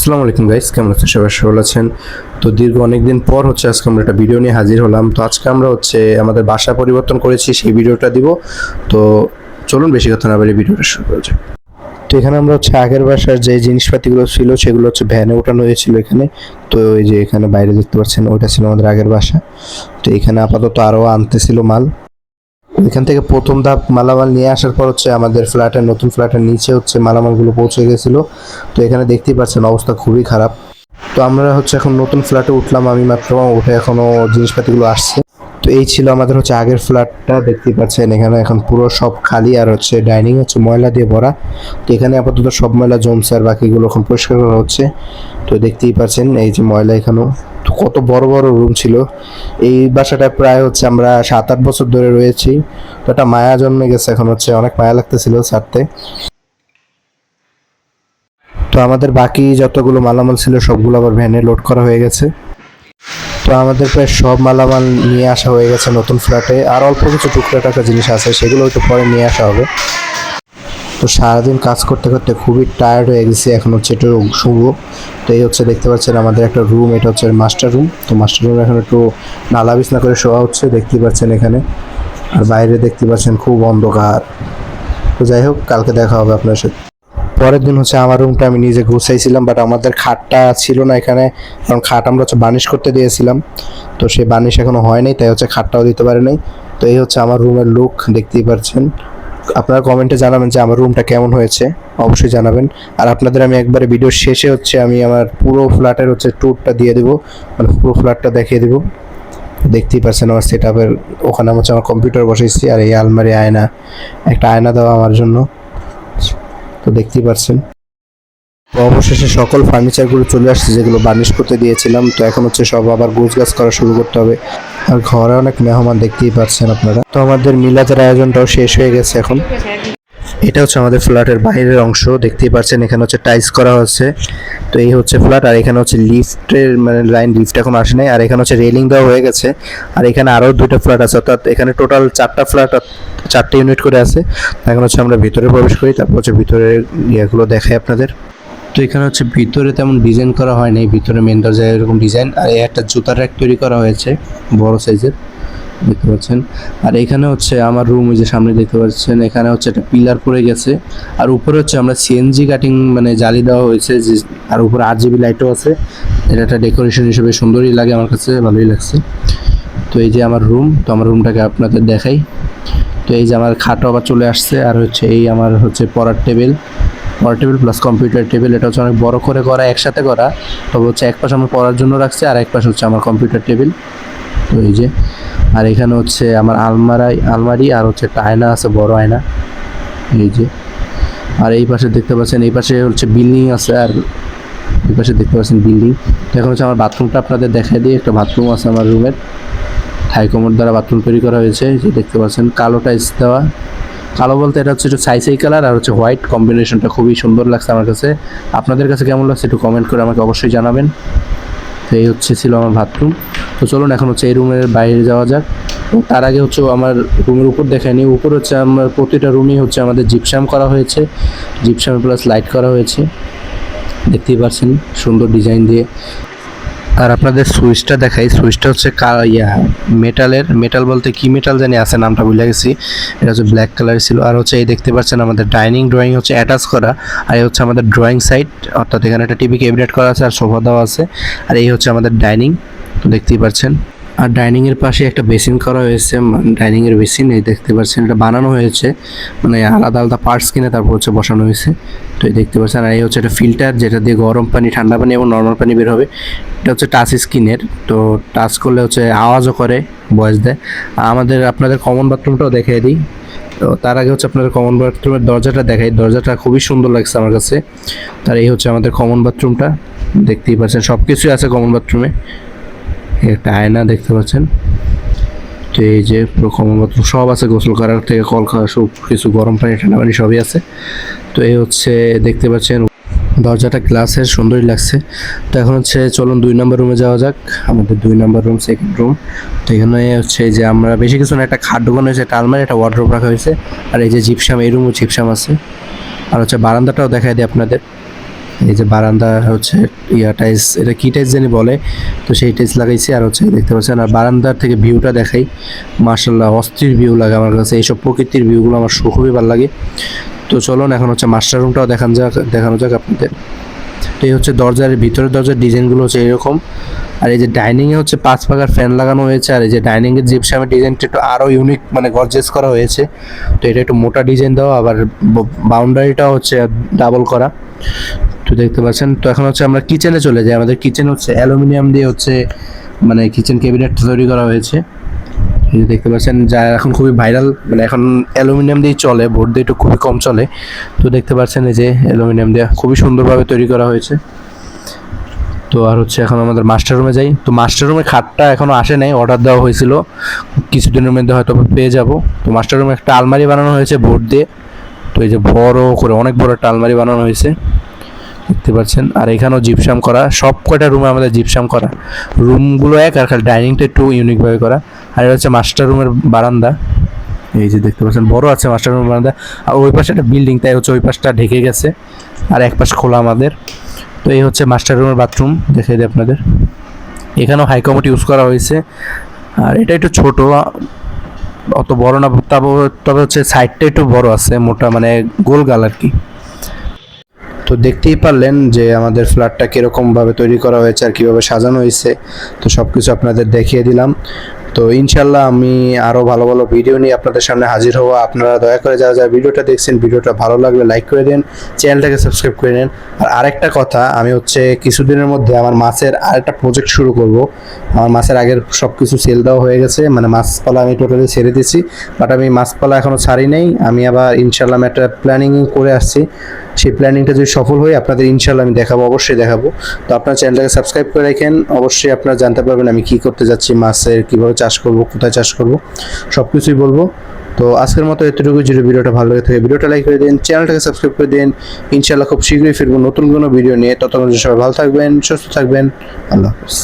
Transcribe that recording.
আসসালামু আলাইকুম গাইস, কেমন আছেন সবাই? ভালো আছেন তো? দীর্ঘ অনেকদিন পর আজকে আমরা একটা ভিডিও নিয়ে হাজির হলাম। তো আজকে আমরা আমাদের বাসা পরিবর্তন করেছি, সেই ভিডিওটা দিব। তো চলুন বেশি কথা না বলে ভিডিওটা শুরু করা যাক। তো এখানে আমরা আগের বাসার যে জিনিসপাতিগুলো ছিল সেগুলো ভ্যানে ওঠানো হয়েছিল এখানে। তো এই যে এখানে বাইরে দেখতে পাচ্ছেন, ওইটা ছিল আমাদের আগের বাসা। তো এখানে আপাতত আরও আনতেছিল মাল। এখান থেকে প্রথম ধাপ মালামাল নিয়ে আসার পর আমাদের ফ্ল্যাটের নতুন ফ্ল্যাটের নিচে মালামালগুলো পৌঁছে গেছিলো। তো এখানে দেখতেই পাচ্ছেন অবস্থা খুবই খারাপ। তো আমরা এখন নতুন ফ্ল্যাটে উঠলাম, আমি মাত্র উঠে এখনো জিনিসপাতিগুলো আসছে। তো এই ছিল আমাদের আগের ফ্ল্যাটটা, দেখতেই পাচ্ছেন এখানে এখন পুরো সব খালি, আর ডাইনিং ময়লা দিয়ে ভরা। তো এখানে আপাতত সব ময়লা জমছে, আর বাকিগুলো এখন পরিষ্কার করা হচ্ছে। তো দেখতেই পাচ্ছেন এই যে ময়লা এখানেও। তো কত বড় বড় রুম ছিল এই বাসাটা, প্রায় আমরা 7-8 বছর ধরে রয়েছি। তো একটা মায়া জন্মে গেছে, এখন অনেক মায়া লাগতেছিল ছাড়তে। তো আমাদের বাকি যতগুলো মালামাল ছিল সবগুলো আবার ভ্যানে লোড করা হয়ে গেছে। তো আমাদের প্রায় সব মালামাল নিয়ে আসা হয়ে গেছে নতুন ফ্ল্যাটে। আর অল্প কিছু টুকরা টাকা জিনিস আছে, সেগুলো একটু পরে নিয়ে আসা হবে। তো সারাদিন কাজ করতে করতে খুবই টায়ার্ড হয়ে গেছি, এখন একটু শুভ। তো এই দেখতে পাচ্ছেন আমাদের একটা রুম, এটা মাস্টার রুম। তো মাস্টার রুমে এখন একটু নালা বিছনা করে শোয়া হচ্ছে, দেখতেই পাচ্ছেন এখানে। আর বাইরে দেখতে পাচ্ছেন খুব অন্ধকার। তো যাই হোক, কালকে দেখা হবে আপনার সাথে। পরের দিন আমার রুমটা আমি নিজে গুছাইছিলাম, বাট আমাদের খাটটা ছিল না এখানে, কারণ খাট আমরা বার্নিশ করতে দিয়েছিলাম। তো সেই বার্নিশ এখনো হয়নি, তাই খাটটাও দিতে পারে নাই। তো এই আমার রুমের লুক, দেখতেই পাচ্ছেন। আপনারা কমেন্টে জানাবেন যে আমার রুমটা কেমন হয়েছে, অবশ্যই জানাবেন। আর আপনাদের আমি একবারে ভিডিও শেষে আমি আমার পুরো ফ্ল্যাটের ট্যুরটা দিয়ে দেবো, মানে পুরো ফ্ল্যাটটা দেখিয়ে দেবো। দেখতেই পাচ্ছেন আমার সেট আপের ওখানে আমার কম্পিউটার বসাইছি, আর এই আলমারি আয়না, একটা আয়না দেওয়া আমার জন্য। তো দেখতেই পাচ্ছেন। তো অবশেষে সকল ফার্নিচারগুলো চলে আসছে, যেগুলো বার্নিশ করতে দিয়েছিলাম। তো এখন সব আবার গোছগাছ করা শুরু করতে হবে। আর ঘরে অনেক মেহমান, দেখতেই পাচ্ছেন আপনারা। তো আমাদের মিলাদের আয়োজনটাও শেষ হয়ে গেছে এখন। এটা আমাদের ফ্ল্যাটের বাইরের অংশ, দেখতেই পাচ্ছেন এখানে টাইলস করা হচ্ছে। তো এই ফ্ল্যাট, আর এখানে লিফটের লাইন, লিফট এখন আসে নাই। আর এখানে রেলিং দেওয়া হয়ে গেছে। আর এখানে আরও 2টা ফ্ল্যাট আছে, অর্থাৎ এখানে টোটাল 4টা ফ্ল্যাট, 4টে ইউনিট করে আছে। এখন আমরা ভিতরে প্রবেশ করি, তারপর ভিতরের ইয়েগুলো দেখাই আপনাদের। তো এখানে ভিতরে তেমন ডিজাইন করা হয় নাই, ভিতরে মেন দরজায় এরকম ডিজাইন। আর একটা জুতার র্যাক তৈরি করা হয়েছে বড় সাইজের, দেখতে পাচ্ছেন। আর এখানে আমার রুম, ওই যে সামনে দেখতে পাচ্ছেন, এখানে একটা পিলার পড়ে গেছে। আর উপরে আমরা সিএনজি কাটিং জালি দেওয়া হয়েছে, যে আর উপরে RGB লাইটও আছে। এটা একটা ডেকোরেশন হিসেবে সুন্দরই লাগে, আমার কাছে ভালোই লাগছে। তো এই যে আমার রুম, তো আমার রুমটাকে আপনাদের দেখাই। তো এই যে আমার খাটও আবার চলে আসছে। আর এই আমার পড়ার টেবিল প্লাস কম্পিউটার টেবিল। এটা অনেক বড় করে করা, একসাথে করা। তবে এক পাশে আমার পড়ার জন্য রাখছে, আর এক পাশে আমার কম্পিউটার টেবিল। তো এই যে, আর এখানে আমার আলমারি, আর একটা আয়না আছে, বড় আয়না, এই যে। আর এই পাশে দেখতে পাচ্ছেন, এই পাশে বিল্ডিং আছে, আর এই পাশে দেখতে পাচ্ছেন বিল্ডিং। তো এখন আমার বাথরুমটা আপনাদের দেখাই দিই। একটা বাথরুম আছে আমার রুমের, হাইকমোড দ্বারা বাথরুম তৈরি করা হয়েছে, যে দেখতে পাচ্ছেন। কালো টাইলস দেওয়া, কালো বলতে এটা একটু ছাই কালার, আর হোয়াইট কম্বিনেশনটা খুবই সুন্দর লাগছে আমার কাছে। আপনাদের কাছে কেমন লাগছে একটু কমেন্ট করে আমাকে অবশ্যই জানাবেন। তো এই ছিল আমার বাথরুম। তো চলুন এখন এই রুমের বাইরে যাওয়া যাক। তো তার আগে আমার রুমের উপর দেখায়নি। উপর আমার প্রতিটা রুমই আমাদের জিপসাম করা হয়েছে, জিপসাম প্লাস লাইট করা হয়েছে, দেখতেই পাচ্ছেন সুন্দর ডিজাইন দিয়ে। আর আপনাদের সুইচটা দেখাই। সুইচটা মেটাল বলতে কি মেটাল জানি আছে, নামটা ভুলে গেছি। এটা ব্ল্যাক কালার ছিল। আর এই দেখতে পাচ্ছেন আমাদের ডাইনিং ড্রয়িং অ্যাটাচ করা। আর এই আমাদের ড্রয়িং সাইড, অর্থাৎ এখানে একটা টিভি ক্যাবিনেট করা আছে, আর সোফা দেওয়া আছে। আর এই আমাদের ডাইনিং, তো দেখতেই পাচ্ছেন। আর ডাইনিংয়ের পাশে একটা বেসিন করা হয়েছে, ডাইনিংয়ের বেসিন, এই দেখতে পাচ্ছেন। এটা বানানো হয়েছে, আলাদা আলাদা পার্টস কিনে তারপর বসানো হয়েছে। তো এই দেখতে পাচ্ছেন। আর এই একটা ফিল্টার, যেটা দিয়ে গরম পানি, ঠান্ডা পানি এবং নর্মাল পানি বের হবে। এটা টাচ স্ক্রিনের, তো টাচ করলে আওয়াজও করে, ভয়েস দেয়। আপনাদের কমন বাথরুমটাও দেখিয়ে দিই। তো তার আগে আপনাদের কমন বাথরুমের দরজাটা দেখাই। দরজাটা খুবই সুন্দর লাগছে আমার কাছে। তার এই আমাদের কমন বাথরুমটা, দেখতেই পাচ্ছেন সব কিছুই আছে কমন বাথরুমে। একটা আয়না দেখতে পাচ্ছেন। তো এই যে পুরো কমন বাথরুম সব আছে, গোসল করার থেকে কল খাওয়া সব কিছু, গরম পানি ঠান্ডা পানি সবই আছে। তো এই দেখতে পাচ্ছেন দরজাটা গ্লাসের, সুন্দরই লাগছে। তো এখন চলুন 2 নম্বর রুমে যাওয়া যাক। আমাদের 2 নম্বর রুম, সেকেন্ড রুম। তো এখানে যে আমরা বেশি কিছু না, একটা খাট ঢোকানো হয়েছে, একটা আলমারি, একটা ওয়ার্ডরোব রাখা হয়েছে। আর এই যে জিপসাম, এই রুমও জিপসাম আছে। আর বারান্দাটাও দেখাই দিই আপনাদের। এই যে বারান্দা হচ্ছে টাইলস, এটা কি টাইলস জানি বলে, তো সেই টাইলস লাগাইছি। আর হচ্ছে দেখতে পাচ্ছেন, আর বারান্দার থেকে ভিউটা দেখাই, মার্শাল্লাহ অস্থির ভিউ লাগে আমার কাছে। এইসব প্রকৃতির ভিউগুলো আমার খুবই ভালো লাগে। তো চলুন এখন হচ্ছে মাস্টার রুমটাও দেখানো যাক আপনাদের। তো এই হচ্ছে দরজার ভিতরের দরজার ডিজাইনগুলো হচ্ছে এরকম। আর এই যে ডাইনিংয়ে হচ্ছে 5 পাকার ফ্যান লাগানো হয়েছে। আর এই যে ডাইনিংয়ের জিপসামের ডিজাইনটা একটু আরও ইউনিক, মানে গর্জিয়াস করা হয়েছে। তো এটা একটু মোটা ডিজাইন দেওয়া, আবার বাউন্ডারিটাও হচ্ছে ডাবল করা। তো দেখতে পাচ্ছেন। তো এখন হচ্ছে আমরা কিচেনে চলে যাই। আমাদের কিচেন হচ্ছে অ্যালুমিনিয়াম দিয়ে হচ্ছে মানে কিচেন ক্যাবিনেট তৈরি করা হয়েছে। এই যে দেখতে পাচ্ছেন, যা এখন খুবই ভাইরাল, মানে এখন অ্যালুমিনিয়াম দিয়েই চলে, বোর্ড দিয়ে একটু খুবই কম চলে। তো দেখতে পাচ্ছেন এই যে অ্যালুমিনিয়াম দিয়ে খুবই সুন্দরভাবে তৈরি করা হয়েছে। তো আর হচ্ছে এখন আমাদের মাস্টার রুমে যাই। তো মাস্টার রুমে খাটটা এখনো আসে নাই, অর্ডার দেওয়া হয়েছিল, কিছুদিনের মধ্যে হয়তো পেয়ে যাব। তো মাস্টার রুমে একটা আলমারি বানানো হয়েছে বোর্ড দিয়ে। তো এই যে বড় করে অনেক বড় একটা আলমারি বানানো হয়েছে, দেখতে পাচ্ছেন। আর এখানেও জিপসাম করা, সব কয়টা রুমে আমাদের জিপসাম করা, রুমগুলো এক, আর খালি ডাইনিংটা একটু ইউনিকভাবে করা। আর এটা হচ্ছে মাস্টার রুমের বারান্দা, এই যে দেখতে পাচ্ছেন বড় আছে মাস্টার রুমের বারান্দা। আর ওই পাশে একটা বিল্ডিং, তাই হচ্ছে ওই পাশটা ঢেকে গেছে, আর এক পাশ খোলা আমাদের। তো এই হচ্ছে মাস্টার রুমের বাথরুম, দেখিয়ে দিই আপনাদের। এখানেও হাই কমোড ইউজ করা হয়েছে। আর এটা একটু ছোট, অত বড় না, তবে হচ্ছে সাইডটা একটু বড় আছে, মোটা মানে গোল গাল আর কি। তো দেখতেই পারলেন যে আমাদের ফ্ল্যাটটা কীরকমভাবে তৈরি করা হয়েছে আর কীভাবে সাজানো হয়েছে। তো সব কিছু আপনাদের দেখিয়ে দিলাম। তো ইনশাল্লাহ আমি আরও ভালো ভালো ভিডিও নিয়ে আপনাদের সামনে হাজির হবো। আপনারা দয়া করে যারা যারা ভিডিওটা দেখছেন, ভিডিওটা ভালো লাগলে লাইক করে দিন, চ্যানেলটাকে সাবস্ক্রাইব করে নিন। আর আরেকটা কথা, আমি হচ্ছে কিছুদিনের মধ্যে আমার মাছের আরেকটা প্রজেক্ট শুরু করব। আমার মাছের আগের সব কিছু সেল দেওয়া হয়ে গেছে, মানে মাছপালা আমি টোটালি ছেড়ে দিয়েছি, বাট আমি মাছপালা এখনও ছাড়ি নেই। আমি আবার ইনশাল্লাহ আমি একটা প্ল্যানিং করে আসছি। সেই প্ল্যানিংটা যদি সফল হয় আপনাদের ইনশাল্লাহ আমি দেখাবো, অবশ্যই দেখাবো। তো আপনার চ্যানেলটাকে সাবস্ক্রাইব করে রাখেন, অবশ্যই আপনারা জানতে পারবেন আমি কী করতে যাচ্ছি, মাছের কীভাবে চাষ করব, কোথায় চাষ করব, সব কিছুই বলবো। তো আজকের মতো এতটুকু। যদি ভিডিওটা ভালো লাগে থাকে ভিডিওটা লাইক করে দিন, চ্যানেলটাকে সাবস্ক্রাইব করে দিন। ইনশাল্লাহ খুব শীঘ্রই ফিরবো নতুন কোনো ভিডিও নিয়ে। ততক্ষণ সবাই ভালো থাকবেন, সুস্থ থাকবেন। আল্লাহ হাফেজ।